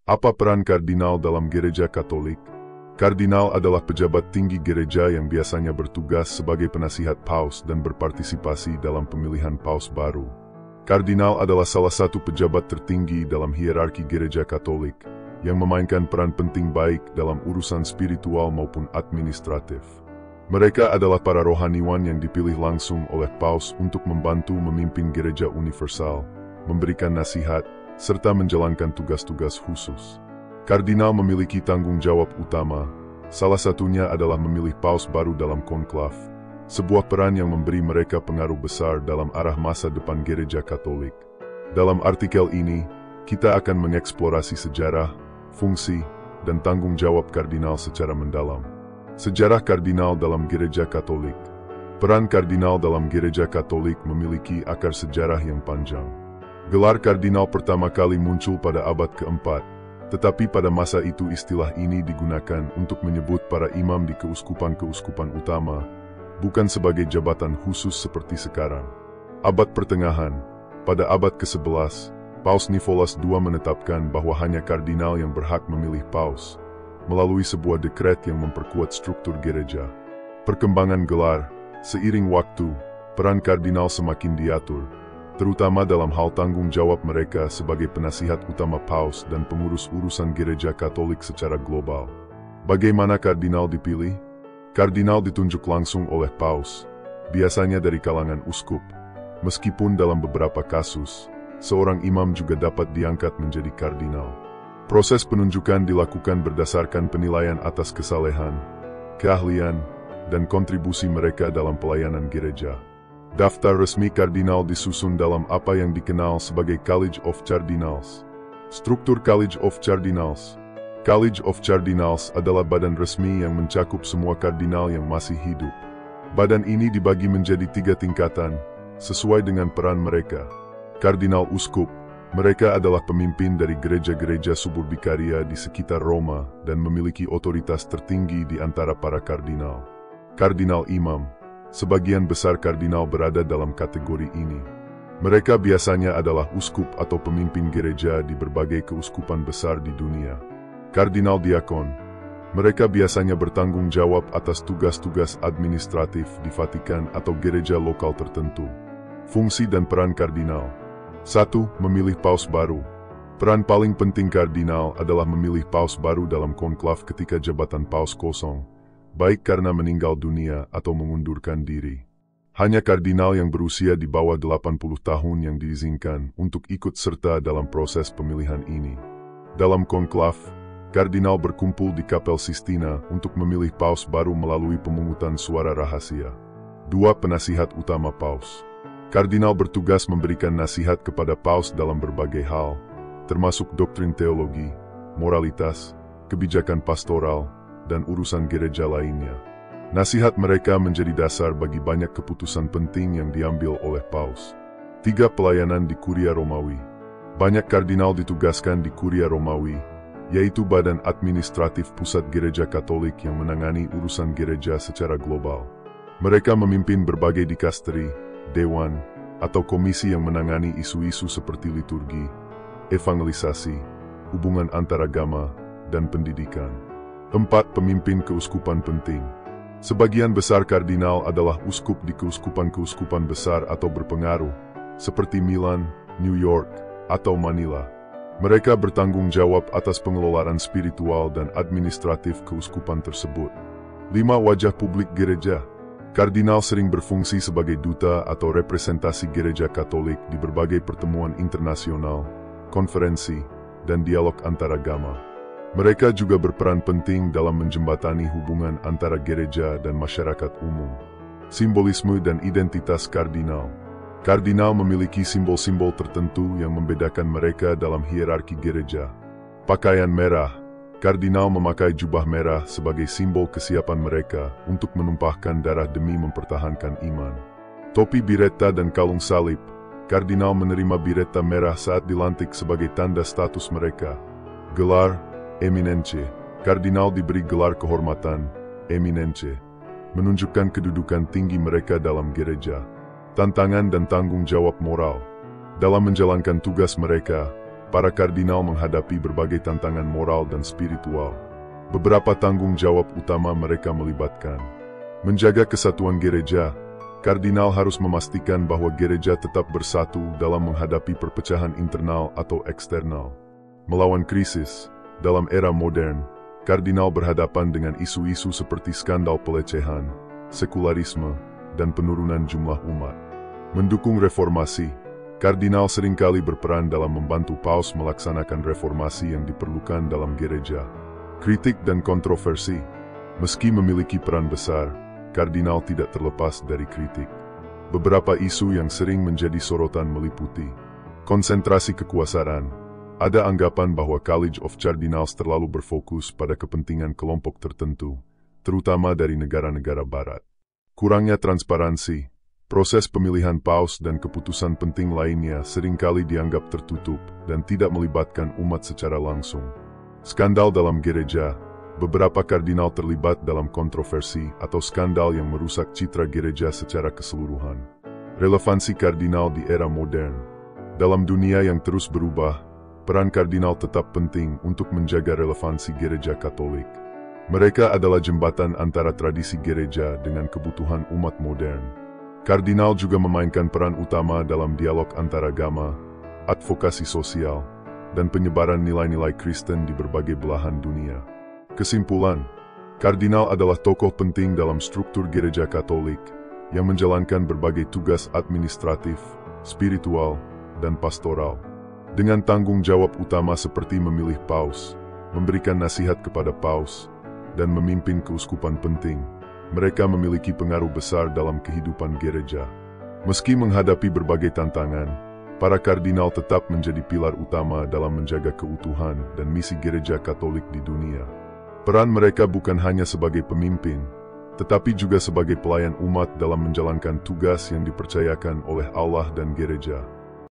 Apa peran kardinal dalam gereja Katolik? Kardinal adalah pejabat tinggi gereja yang biasanya bertugas sebagai penasihat paus dan berpartisipasi dalam pemilihan paus baru. Kardinal adalah salah satu pejabat tertinggi dalam hierarki gereja Katolik yang memainkan peran penting baik dalam urusan spiritual maupun administratif. Mereka adalah para rohaniwan yang dipilih langsung oleh paus untuk membantu memimpin gereja universal, memberikan nasihat, serta menjalankan tugas-tugas khusus. Kardinal memiliki tanggung jawab utama, salah satunya adalah memilih paus baru dalam konklav, sebuah peran yang memberi mereka pengaruh besar dalam arah masa depan gereja Katolik. Dalam artikel ini, kita akan mengeksplorasi sejarah, fungsi, dan tanggung jawab kardinal secara mendalam. Sejarah kardinal dalam gereja Katolik. Peran kardinal dalam gereja Katolik memiliki akar sejarah yang panjang. Gelar kardinal pertama kali muncul pada abad keempat, tetapi pada masa itu istilah ini digunakan untuk menyebut para imam di keuskupan-keuskupan utama, bukan sebagai jabatan khusus seperti sekarang. Abad pertengahan, pada abad ke-11, Paus Nicholas II menetapkan bahwa hanya kardinal yang berhak memilih paus, melalui sebuah dekret yang memperkuat struktur gereja. Perkembangan gelar, seiring waktu, peran kardinal semakin diatur, terutama dalam hal tanggung jawab mereka sebagai penasihat utama paus dan pengurus urusan gereja Katolik secara global. Bagaimana kardinal dipilih? Kardinal ditunjuk langsung oleh paus, biasanya dari kalangan uskup. Meskipun dalam beberapa kasus, seorang imam juga dapat diangkat menjadi kardinal. Proses penunjukan dilakukan berdasarkan penilaian atas kesalehan, keahlian, dan kontribusi mereka dalam pelayanan gereja. Daftar resmi kardinal disusun dalam apa yang dikenal sebagai College of Cardinals. Struktur College of Cardinals. College of Cardinals adalah badan resmi yang mencakup semua kardinal yang masih hidup. Badan ini dibagi menjadi 3 tingkatan, sesuai dengan peran mereka. Kardinal uskup, mereka adalah pemimpin dari gereja-gereja suburbikaria di sekitar Roma dan memiliki otoritas tertinggi di antara para kardinal. Kardinal imam, sebagian besar kardinal berada dalam kategori ini. Mereka biasanya adalah uskup atau pemimpin gereja di berbagai keuskupan besar di dunia. Kardinal diakon, mereka biasanya bertanggung jawab atas tugas-tugas administratif di Vatikan atau gereja lokal tertentu. Fungsi dan peran kardinal. 1. Memilih paus baru. Peran paling penting kardinal adalah memilih paus baru dalam konklav ketika jabatan paus kosong, baik karena meninggal dunia atau mengundurkan diri. Hanya kardinal yang berusia di bawah 80 tahun yang diizinkan untuk ikut serta dalam proses pemilihan ini. Dalam konklav, kardinal berkumpul di Kapel Sistina untuk memilih paus baru melalui pemungutan suara rahasia. 2. Penasihat utama paus. Kardinal bertugas memberikan nasihat kepada paus dalam berbagai hal, termasuk doktrin teologi, moralitas, kebijakan pastoral, dan urusan gereja lainnya. Nasihat mereka menjadi dasar bagi banyak keputusan penting yang diambil oleh paus. 3. Pelayanan di Kuria Romawi. Banyak kardinal ditugaskan di Kuria Romawi, yaitu badan administratif pusat gereja Katolik yang menangani urusan gereja secara global. Mereka memimpin berbagai dikasteri, dewan, atau komisi yang menangani isu-isu seperti liturgi, evangelisasi, hubungan antaragama, dan pendidikan. 4. Pemimpin keuskupan penting. Sebagian besar kardinal adalah uskup di keuskupan-keuskupan besar atau berpengaruh, seperti Milan, New York, atau Manila. Mereka bertanggung jawab atas pengelolaan spiritual dan administratif keuskupan tersebut. 5. Wajah publik gereja. Kardinal sering berfungsi sebagai duta atau representasi gereja Katolik di berbagai pertemuan internasional, konferensi, dan dialog antaragama. Mereka juga berperan penting dalam menjembatani hubungan antara gereja dan masyarakat umum. Simbolisme dan identitas kardinal. Kardinal memiliki simbol-simbol tertentu yang membedakan mereka dalam hierarki gereja. Pakaian merah. Kardinal memakai jubah merah sebagai simbol kesiapan mereka untuk menumpahkan darah demi mempertahankan iman. Topi biretta dan kalung salib. Kardinal menerima biretta merah saat dilantik sebagai tanda status mereka. Gelar, eminence. Kardinal diberi gelar kehormatan, eminence, menunjukkan kedudukan tinggi mereka dalam gereja. Tantangan dan tanggung jawab moral. Dalam menjalankan tugas mereka, para kardinal menghadapi berbagai tantangan moral dan spiritual. Beberapa tanggung jawab utama mereka melibatkan menjaga kesatuan gereja. Kardinal harus memastikan bahwa gereja tetap bersatu dalam menghadapi perpecahan internal atau eksternal. Melawan krisis, dalam era modern, kardinal berhadapan dengan isu-isu seperti skandal pelecehan, sekularisme, dan penurunan jumlah umat. Mendukung reformasi, kardinal seringkali berperan dalam membantu paus melaksanakan reformasi yang diperlukan dalam gereja. Kritik dan kontroversi. Meski memiliki peran besar, kardinal tidak terlepas dari kritik. Beberapa isu yang sering menjadi sorotan meliputi konsentrasi kekuasaan. Ada anggapan bahwa College of Cardinals terlalu berfokus pada kepentingan kelompok tertentu, terutama dari negara-negara barat. Kurangnya transparansi. Proses pemilihan paus dan keputusan penting lainnya seringkali dianggap tertutup dan tidak melibatkan umat secara langsung. Skandal dalam gereja. Beberapa kardinal terlibat dalam kontroversi atau skandal yang merusak citra gereja secara keseluruhan. Relevansi kardinal di era modern. Dalam dunia yang terus berubah, peran kardinal tetap penting untuk menjaga relevansi gereja Katolik. Mereka adalah jembatan antara tradisi gereja dengan kebutuhan umat modern. Kardinal juga memainkan peran utama dalam dialog antaragama, advokasi sosial, dan penyebaran nilai-nilai Kristen di berbagai belahan dunia. Kesimpulan, kardinal adalah tokoh penting dalam struktur gereja Katolik yang menjalankan berbagai tugas administratif, spiritual, dan pastoral. Dengan tanggung jawab utama seperti memilih paus, memberikan nasihat kepada paus, dan memimpin keuskupan penting, mereka memiliki pengaruh besar dalam kehidupan gereja. Meski menghadapi berbagai tantangan, para kardinal tetap menjadi pilar utama dalam menjaga keutuhan dan misi gereja Katolik di dunia. Peran mereka bukan hanya sebagai pemimpin, tetapi juga sebagai pelayan umat dalam menjalankan tugas yang dipercayakan oleh Allah dan gereja.